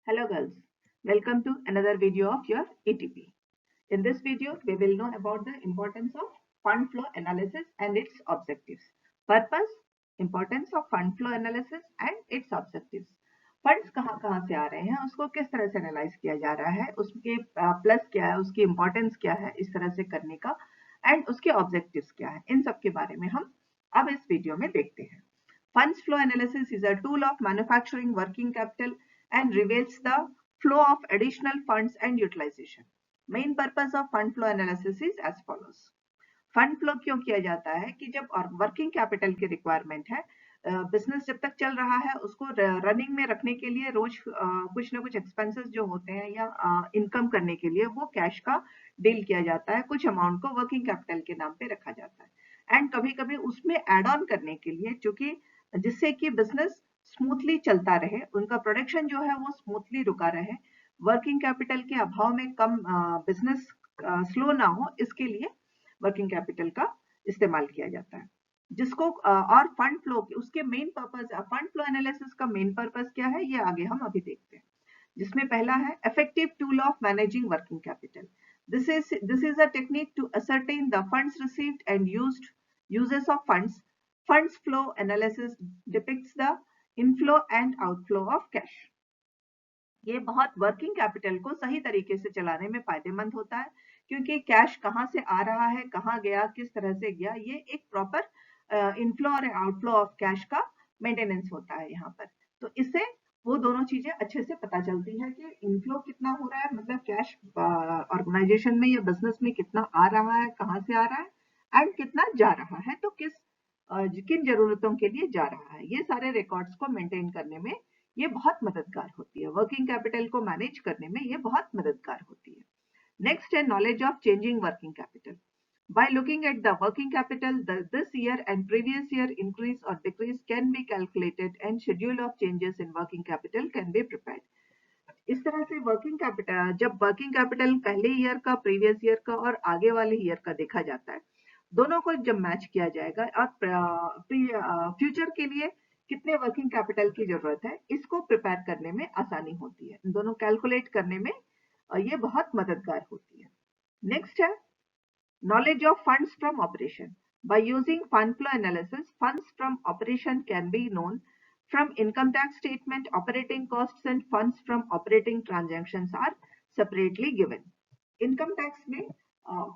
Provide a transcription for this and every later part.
Hello girls, welcome to another video of your ETP. In this video, we will know about the importance of fund flow analysis and its objectives. Purpose, importance of fund flow analysis and its objectives. Funds कहाँ से आ रहे हैं, उसको किस तरह से analyse किया जा रहा है, उसके प्लस क्या है, उसकी इंपॉर्टेंस क्या है इस तरह से करने का, एंड उसके ऑब्जेक्टिव्स क्या है, इन सब के बारे में हम अब इस वीडियो में देखते हैं. Funds flow analysis is a tool of manufacturing working capital and reveals the flow of additional funds and utilization. Main purpose of fund flow analysis is as follows. Fund flow क्यों किया जाता है कि जब working capital की requirement है, business जब तक चल रहा है उसको रनिंग में रखने के लिए रोज कुछ ना कुछ एक्सपेंसेस जो होते हैं या इनकम करने के लिए वो कैश का डील किया जाता है, कुछ अमाउंट को वर्किंग कैपिटल के नाम पे रखा जाता है. एंड कभी कभी उसमें एड ऑन करने के लिए, चूंकि जिससे कि बिजनेस स्मूथली चलता रहे, उनका प्रोडक्शन जो है वो स्मूथली रुका रहे, वर्किंग कैपिटल के अभाव में कम बिजनेस स्लो ना हो, इसके लिए वर्किंग कैपिटल का इस्तेमाल किया जाता है. जिसको और फंड फ्लो उसके main purpose, fund flow analysis का मेन पर्पस क्या है ये आगे हम अभी देखते हैं. जिसमें पहला है effective tool of managing working capital. This is a technique to ascertain the funds received and uses of funds. Funds flow analysis depicts the inflow and outflow of cash. ये बहुत वर्किंग कैपिटल को सही तरीके से चलाने में फायदेमंद होता है, क्योंकि कैश कहाँ से आ रहा है, कहाँ गया, किस तरह से गया, ये एक प्रॉपर इनफ्लो और आउटफ्लो ऑफ कैश का मेंटेनेंस होता है यहाँ पर. तो इससे वो दोनों चीजें अच्छे से पता चलती है कि इनफ्लो कितना हो रहा है, मतलब कैश ऑर्गेनाइजेशन में या बिजनेस में कितना आ रहा है, कहाँ से आ रहा है, एंड कितना जा रहा है, तो किन जरूरतों के लिए जा रहा है. ये सारे रिकॉर्ड्स को मेंटेन करने में ये बहुत मददगार होती है, वर्किंग कैपिटल को मैनेज करने में ये बहुत मददगार होती है. नेक्स्ट है knowledge of changing working capital. By looking at the working capital, this year and previous year increase or decrease can be calculated and schedule of changes in working capital can be prepared. इस तरह से working capital, जब working capital पहले year का, previous year का और आगे वाले ईयर का देखा जाता है, दोनों को जब मैच किया जाएगा और फ्यूचर के लिए कितने वर्किंग कैपिटल की जरूरत है, इसको प्रिपेयर करने में आसानी होती है. दोनों कैलकुलेट करने में ये बहुत मददगार होती है. नेक्स्ट है knowledge of funds from operation. By using fund flow analysis, funds from operation can be known from income tax statement. Operating costs and funds from operating transactions are separately given. Income tax में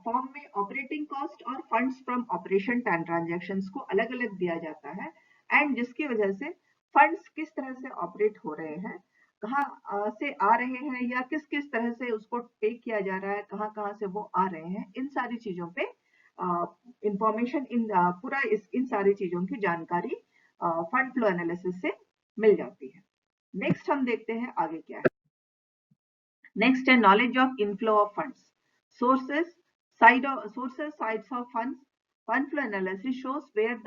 form में operating cost और funds from operation transactions को अलग अलग दिया जाता है, and जिसकी वजह से फंड्स किस तरह से ऑपरेट हो रहे हैं, कहाँ से आ रहे हैं, या किस किस तरह से उसको पे किया जा रहा है, कहाँ से वो आ रहे हैं, इन सारी चीजों पे इंफॉर्मेशन इन सारी चीजों की जानकारी फंड फ्लो एनालिसिस से मिल जाती है. नेक्स्ट हम देखते हैं आगे क्या है. नेक्स्ट है knowledge of inflow of funds. Sources, sides of funds. Fund flow analysis shows where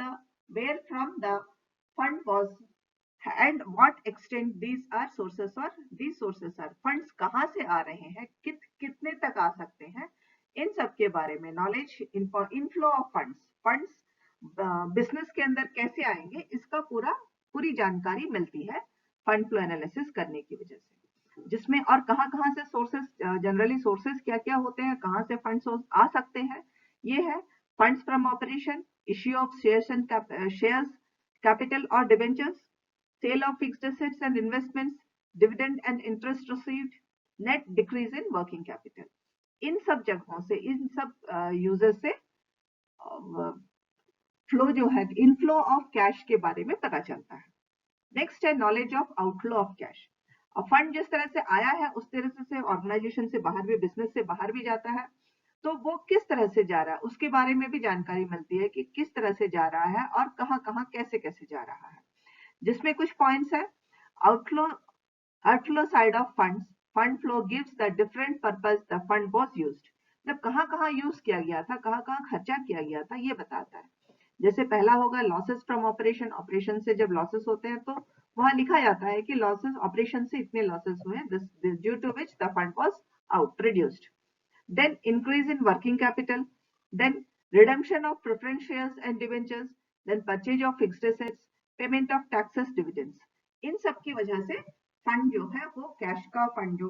from the fund was and what extent these sources are. Funds कहाँ से आ रहे हैं, कितने तक आ सकते हैं, इन सब के बारे में knowledge, inflow of funds business के अंदर कैसे आएंगे, इसका पूरी जानकारी मिलती है फंड फ्लो एनालिसिस करने की वजह से. जिसमें और कहाँ से सोर्सेस, जनरली सोर्सेस क्या क्या होते हैं, कहाँ से फंड्स आ सकते हैं, ये है funds from operation, issue of shares, capital और debentures, sale of fixed assets and investments, dividend and interest received, net decrease in working capital. इन सब जगहों से, इन सब यूजर्स से फ्लो जो है, इनफ्लो ऑफ कैश के बारे में पता चलता है. नेक्स्ट है knowledge of outflow of cash. Fund जिस तरह से आया है उस तरह से ऑर्गेनाइजेशन से बाहर भी, बिजनेस से बाहर भी जाता है, तो वो किस तरह से जा रहा है उसके बारे में भी जानकारी मिलती है कि किस तरह से जा रहा है और कहाँ कैसे जा रहा है. जिसमें कुछ पॉइंट्स है. Outflow side of funds. Fund flow gives the different purpose the fund was used. मतलब कहाँ यूज किया गया था, कहाँ खर्चा किया गया था, ये बताता है. जैसे पहला होगा लॉसेस फ्रॉम ऑपरेशन. ऑपरेशन से जब लॉसेस होते हैं तो वहां लिखा जाता है कि लॉसेस, ऑपरेशन से इतने लॉसेस हुए, due to which the fund was out reduced. Then increase in working capital, then redemption of preference shares and debentures, then purchase of fixed assets, payment of taxes, dividends. इन सब की वजह से fund जो है वो cash का fund जो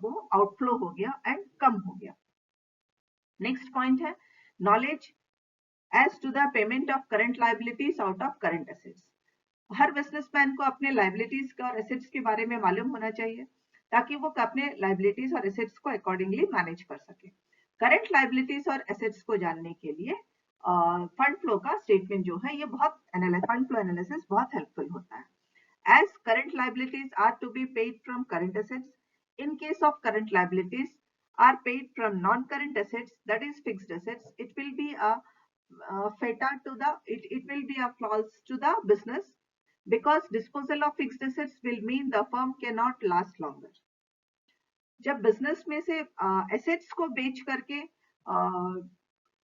वो आउटफ्लो हो गया एंड कम हो गया। नेक्स्ट पॉइंट है knowledge as to the payment of current liabilities out of current assets. हर बिजनेसमैन को अपने लायबिलिटीज और एसेट्स के बारे में मालूम होना चाहिए ताकि वो अपने लायबिलिटीज और एसेट्स को अकॉर्डिंगली मैनेज कर सके। करंट लायबिलिटीज और एसेट्स को जानने के लिए फंड फ्लो का स्टेटमेंट जो है ये बहुत फंड फ्लो एनालिसिस बहुत हेल्पफुल होता है। As current liabilities are to be paid from current assets, in case of current liabilities are paid from non-current assets, that is fixed assets, it will be a it will be a flaws to the business because disposal of fixed assets will mean the firm cannot last longer. जब business में से assets को बेच करके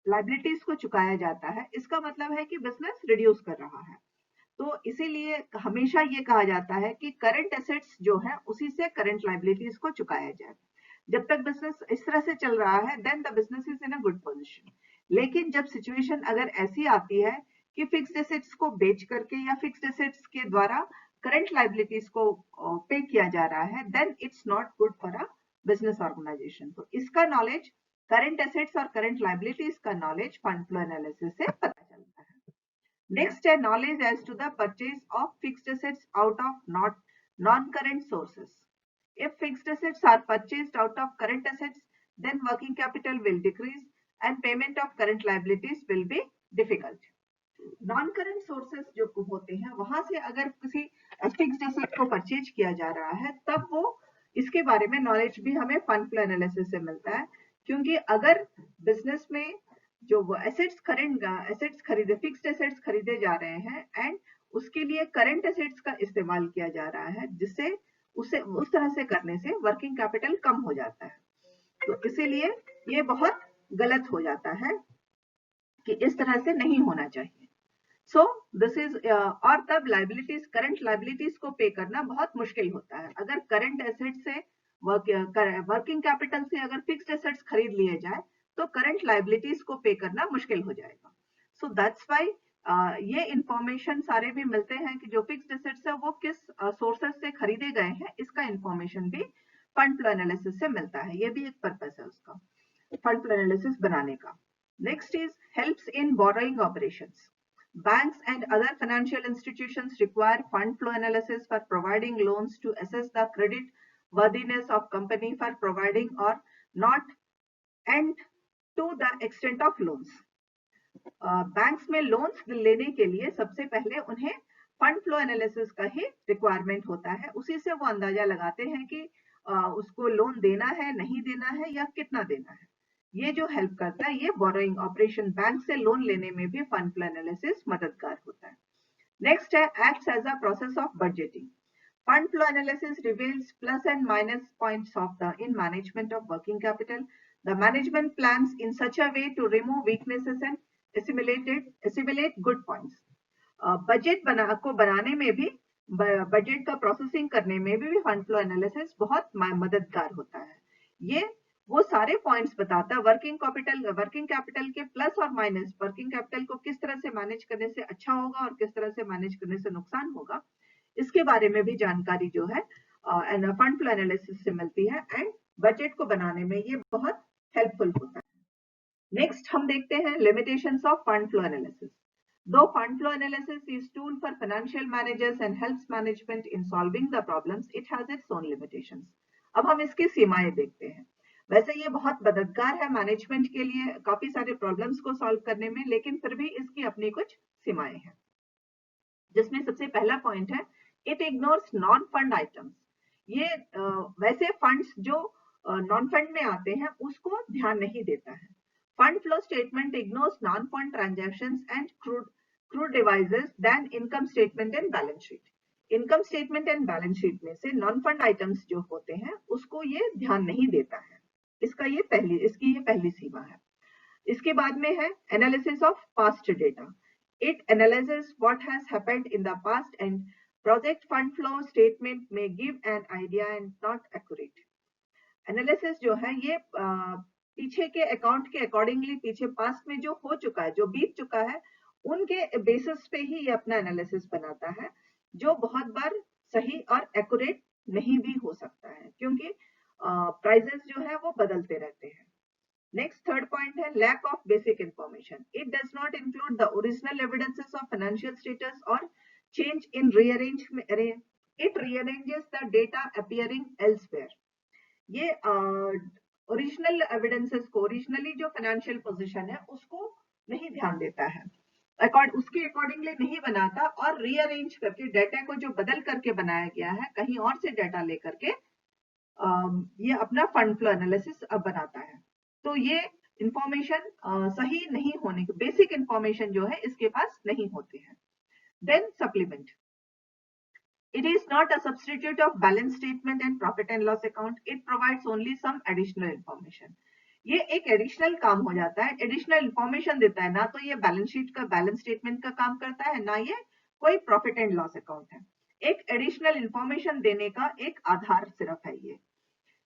liabilities को चुकाया जाता है, इसका मतलब है कि बिजनेस रिड्यूस कर रहा है। तो इसीलिए हमेशा ये कहा जाता है कि करंट एसेट्स जो है उसी से करंट लायबिलिटीज को चुकाया जाए। जब तक बिजनेस इस तरह से चल रहा है then the business is in a good position. लेकिन जब सिचुएशन अगर ऐसी आती है कि फिक्स्ड एसेट्स को बेच करके या फिक्स्ड एसेट्स के द्वारा करंट लायबिलिटीज को पे किया जा रहा है then it's not good for a business organisation. तो इसका नॉलेज करंट एसेट्स और करंट लायबिलिटीज का नॉलेज फंड फ्लो एनालिसिस से पता चलता है। Next, a knowledge as to the purchase of fixed assets out of non-current sources. If fixed assets are purchased out of current assets, then working capital will decrease and payment of current liabilities will be difficult. Non-current sources जो होते हैं वहां से अगर किसी fixed asset को purchase किया जा रहा है तब वो इसके बारे में नॉलेज भी हमें फंड फ्लो एनालिसिस से मिलता है, क्योंकि अगर बिजनेस में जो वो एसेट्स खरीदे फिक्स्ड एसेट्स खरीदे जा रहे हैं एंड उसके लिए करंट एसेट्स का इस्तेमाल किया जा रहा है जिससे उसे उस तरह से करने से वर्किंग कैपिटल कम हो जाता है। तो इसीलिए ये बहुत गलत हो जाता है कि इस तरह से नहीं होना चाहिए। सो दिस इज और तब लायबिलिटीज करंट लायबिलिटीज को पे करना बहुत मुश्किल होता है। अगर करंट एसेट से वर्किंग कैपिटल से अगर फिक्स्ड एसेट्स खरीद लिए जाए तो करंट लायबिलिटीज को पे करना मुश्किल हो जाएगा। सो दैट्स व्हाई ये इंफॉर्मेशन सारे भी मिलते हैं कि जो फिक्स्ड एसेट्स है वो किस सोर्सेस से खरीदे गए हैं, इसका इंफॉर्मेशन भी फंड फ्लो एनालिसिस से मिलता है। ये भी एक पर्पस है उसका फंड फ्लो एनालिसिस बनाने का। Next is helps in borrowing operations. Banks and other financial institutions require fund flow analysis for providing loans to assess the credit worthiness of company for providing or not and to the extent of loans. Banks में loans लेने के लिए सबसे पहले उन्हें fund flow analysis का ही requirement होता है। उसी से वो अंदाजा लगाते हैं कि उसको लोन देना है, नहीं देना है या कितना देना है। ये जो हेल्प करता है, ये बोरोइंग ऑपरेशन बैंक से लोन लेने में भी फंड फ्लो एनालिसिस मददगार होता है। नेक्स्ट है acts as a process of budgeting. Fund flow analysis reveals plus and minus points of the in management of working capital. The management plans in such a way to remove weaknesses and assimilate good points. Budget बनाने में भी budget का processing करने में भी fund flow analysis बहुत मददगार होता है। ये वो सारे पॉइंट्स बताता है वर्किंग कैपिटल के प्लस और माइनस, वर्किंग कैपिटल को किस तरह से मैनेज करने से अच्छा होगा और किस तरह से मैनेज करने से नुकसान होगा, इसके बारे में भी जानकारी जो है फंड फ्लो एनालिसिस से मिलती है एंड बजट को बनाने में ये बहुत हेल्पफुल होता है। नेक्स्ट हम देखते हैं limitations of fund flow analysis. Though fund flow analysis is tool for financial managers and helps management in solving the problems, it has its own limitations. अब हम इसकी सीमाएं देखते हैं। वैसे ये बहुत मददगार है मैनेजमेंट के लिए काफी सारे प्रॉब्लम्स को सॉल्व करने में, लेकिन फिर भी इसकी अपनी कुछ सीमाएं हैं, जिसमें सबसे पहला पॉइंट है it ignores non fund items. ये वैसे फंड्स जो नॉन फंड में आते हैं उसको ध्यान नहीं देता है। Fund flow statement ignores non fund transactions and crude devices then income statement and balance sheet. Income statement and balance sheet में से नॉन फंड आइटम्स जो होते हैं उसको ये ध्यान नहीं देता है। इसकी ये पहली सीमा है। इसके बाद में है analysis of past data. It analyzes what has happened in the past and project fund flow statement may give an idea and not accurate. Analysis जो है ये पीछे के अकाउंट के अकॉर्डिंगली पीछे पास्ट में जो हो चुका है, जो बीत चुका है, उनके बेसिस पे ही ये अपना एनालिसिस बनाता है, जो बहुत बार सही और एक्यूरेट नहीं भी हो सकता है, क्योंकि प्राइजेस जो है वो बदलते रहते हैं। नेक्स्ट थर्ड पॉइंट है lack of basic information. It does not include the original evidences of financial status और change in it rearranges the data appearing elsewhere. ये ओरिजिनल एविडेंसेस को, ओरिजिनली जो फाइनेंशियल पोजीशन है उसको नहीं ध्यान देता है, उसके अकॉर्डिंगली नहीं बनाता, और रीअरेंज करके डेटा को जो बदल करके बनाया गया है कहीं और से डेटा लेकर के ये अपना फंड फ्लो एनालिसिस अब बनाता है। तो ये इंफॉर्मेशन सही नहीं होने के, बेसिक इंफॉर्मेशन जो है इसके पास नहीं होते हैं। Then supplement. It is not a substitute of balance statement and profit and loss account. It provides only some additional information. ये एक एडिशनल काम हो जाता है, एडिशनल इंफॉर्मेशन देता है, ना तो ये बैलेंस शीट का, बैलेंस स्टेटमेंट का काम करता है, ना ये कोई प्रॉफिट एंड लॉस अकाउंट है। एक एडिशनल इंफॉर्मेशन देने का एक आधार सिर्फ है ये।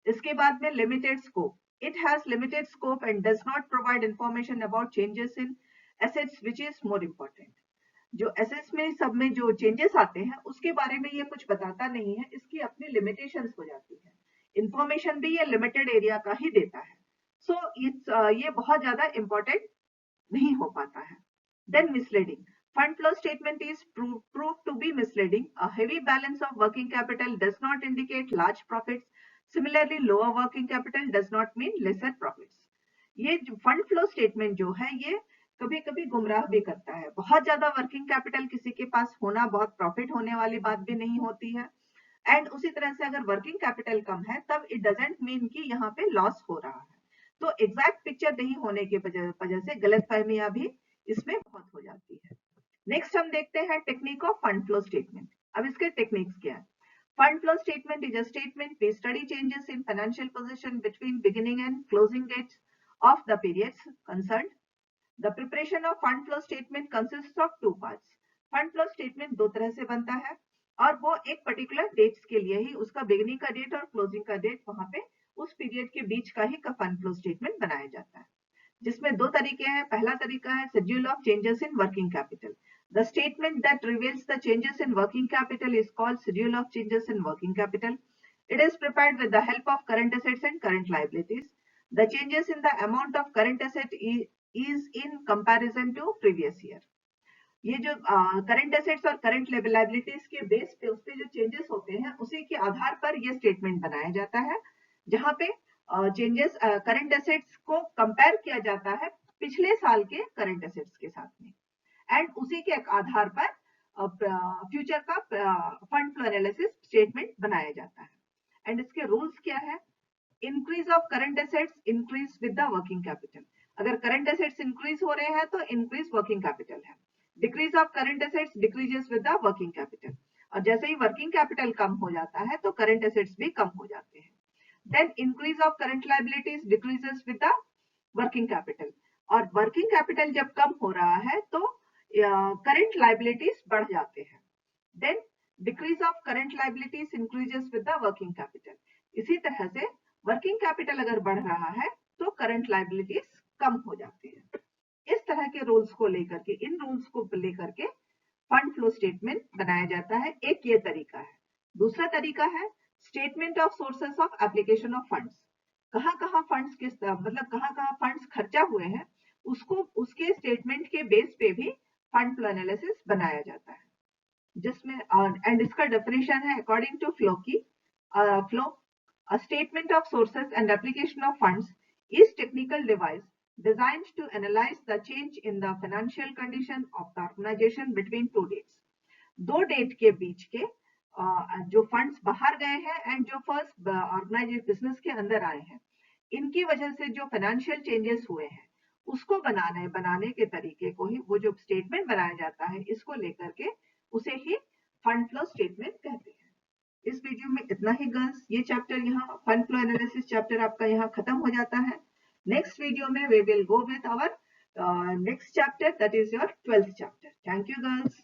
इसके बाद में limited scope. It has limited scope and does not provide information about changes in assets which is more important. जो एसेट्स में सब में जो चेंजेस आते हैं उसके बारे में ये कुछ बताता नहीं है, इसकी अपनी लिमिटेशंस हो जाती है। इंफॉर्मेशन भी ये लिमिटेड एरिया का ही देता है, सो ये बहुत ज्यादा इंपॉर्टेंट नहीं हो पाता है। Then misleading. Fund flow statement is prove to be misleading. A heavy balance of working capital does not indicate large profits. Similarly lower working capital does not mean lesser profits. ये fund flow statement जो है ये कभी कभी गुमराह भी करता है। बहुत ज्यादा वर्किंग कैपिटल किसी के पास होना बहुत प्रॉफिट होने वाली बात भी नहीं होती है, एंड उसी तरह से अगर वर्किंग कैपिटल कम है तब इट डजंट मीन कि यहाँ पे लॉस हो रहा है। तो एग्जैक्ट पिक्चर नहीं होने की वजह से गलतफहमियां भी इसमें बहुत हो जाती है। नेक्स्ट हम देखते हैं technique of fund flow statement. अब इसके टेक्निक्स क्या है? Fund flow statement is a statement way study changes in financial position between beginning and closing dates of the periods concerned. The preparation of fund flow statement consists of two parts. Fund flow statement दो तरह से बनता है, और वो एक particular dates के लिए ही, उसका बिगिनिंग का डेट और क्लोजिंग का डेट, वहां पे उस पीरियड के बीच का ही का फंड फ्लो स्टेटमेंट बनाया जाता है, जिसमें दो तरीके हैं। पहला तरीका है schedule of changes in working capital. The statement that reveals the changes in working capital is called schedule of changes in working capital. It is prepared with the help of current assets and current liabilities. The changes in the amount of current asset is in comparison to previous year. ये जो current assets और current liabilities के base पे, उस पे जो changes होते हैं उसी के आधार पर ये स्टेटमेंट बनाया जाता है, जहां पे चेंजेस करंट एसेट्स को कंपेयर किया जाता है पिछले साल के करंट एसेट्स के साथ में, एंड उसी के आधार पर फ्यूचर का फंड फ्लो एनालिसिस स्टेटमेंट बनाया जाता है। एंड इसके रूल्स क्या है? Increase of current assets increase with the working capital. अगर करंट एसेट्स इंक्रीज हो रहे हैं तो इंक्रीज वर्किंग कैपिटल है। Decrease of current assets decreases with the working capital, और जैसे ही वर्किंग कैपिटल कम हो जाता है तो करंट एसेट्स भी कम हो जाते हैं। Then increase of current liabilities decreases with the working capital, और वर्किंग कैपिटल जब कम हो रहा है तो करंट लायबिलिटीज बढ़ जाते हैं। Then decrease of current liabilities increases with the working capital. इसी तरह से वर्किंग कैपिटल अगर बढ़ रहा है तो करंट लायबिलिटीज कम हो जाती है। इस तरह के रूल्स को लेकर के, इन रूल्स को लेकर के फंड फ्लो स्टेटमेंट बनाया जाता है। एक ये तरीका है। दूसरा तरीका है statement of sources of application of funds. कहाँ फंड्स किस, मतलब कहाँ फंड्स खर्चा हुए हैं, उसको उसके स्टेटमेंट के बेस पे भी फंड फ्लो एनालिसिस बनाया जाता है, जिसमें एंड इसका डेफिनेशन है अकॉर्डिंग टू फ्लो की flow. A statement of sources and application of funds is technical device designed to analyze the change in the financial condition of the organization between two dates. दो date के बीच के जो funds बाहर गए हैं and जो first organisation business के अंदर आए हैं, इनकी वजह से जो फाइनेंशियल चेंजेस हुए हैं उसको बनाने के तरीके को ही वो जो स्टेटमेंट बनाया जाता है, इसको लेकर के उसे ही फंड फ्लो स्टेटमेंट कहते हैं। इस वीडियो में इतना ही गर्ल्स। ये चैप्टर यहाँ फंड फ्लो एनालिसिस चैप्टर आपका यहाँ खत्म हो जाता है। नेक्स्ट वीडियो में we will go with our next chapter, that is your 12th chapter. Thank you girls.